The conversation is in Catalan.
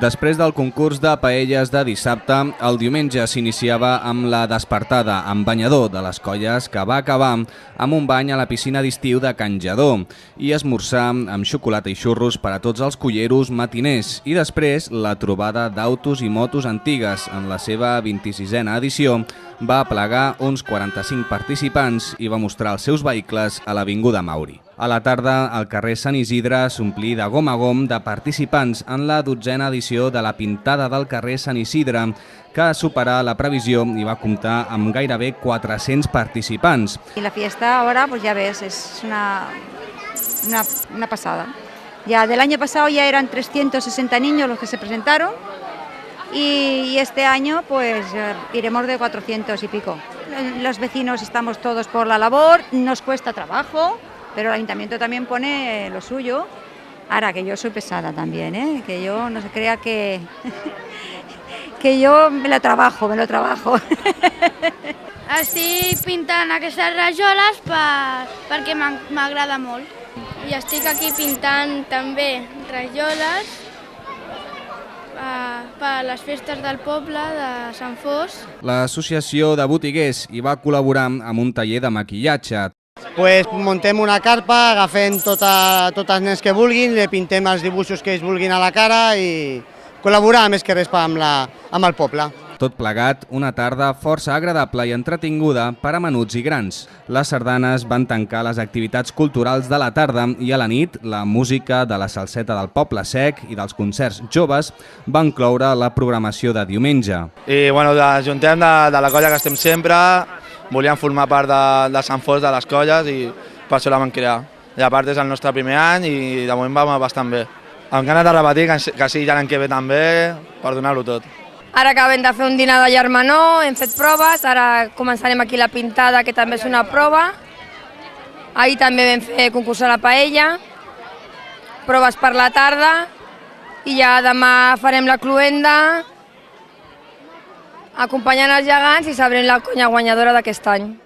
Després del concurs de paelles de dissabte, el diumenge s'iniciava amb la despertada amb banyador de les Colles, que va acabar amb un bany a la piscina d'estiu de Can Lledó i esmorzar amb xocolata i xurros per a tots els culleros matiners. I després, la trobada d'autos i motos antigues en la seva 26a edició va aplegar uns 45 participants i va mostrar els seus vehicles a l'Avinguda Mauri. A la tarda, el carrer Sant Isidre s'omplí de gom a gom de participants en la 12a edició de la Pintada del carrer Sant Isidre, que superà la previsió i va comptar amb gairebé 400 participants. Y la fiesta ahora, pues ya ves, es una pasada. Ya del año pasado ya eran 360 niños los que se presentaron y este año pues iremos de 400 y pico. Los vecinos estamos todos por la labor, nos cuesta trabajo, pero el ayuntamiento también pone lo suyo. Ahora, que yo soy pesada también, que yo no se crea que yo me lo trabajo. Estic pintant aquestes rajoles perquè m'agrada molt. I estic aquí pintant també rajoles per a les festes del poble de Sant Fos. L'associació de botiguers hi va col·laborar amb un taller de maquillatge. Pues muntem una carpa, agafem tots els nens que vulguin, li pintem els dibuixos que ells vulguin a la cara i col·laborar més que res amb el poble. Tot plegat, una tarda força agradable i entretinguda per a menuts i grans. Les sardanes van tancar les activitats culturals de la tarda i a la nit la música de la salseta del Poble Sec i dels concerts joves van cloure la programació de diumenge. I bueno, ajuntem de la colla que estem sempre, volíem formar part de Sant Fos, de les colles, i per això la vam crear. I a part és el nostre primer any i de moment va bastant bé. Amb ganes de repetir, que sigui ja l'any que ve també, per donar-ho tot. Ara acabem de fer un dinar de germanor, hem fet proves, ara començarem aquí la pintada, que també és una prova. Ahir també vam fer concurs a la paella, proves per la tarda, i ja demà farem la cloenda, acompanyant els gegants i sabrem la conya guanyadora d'aquest any.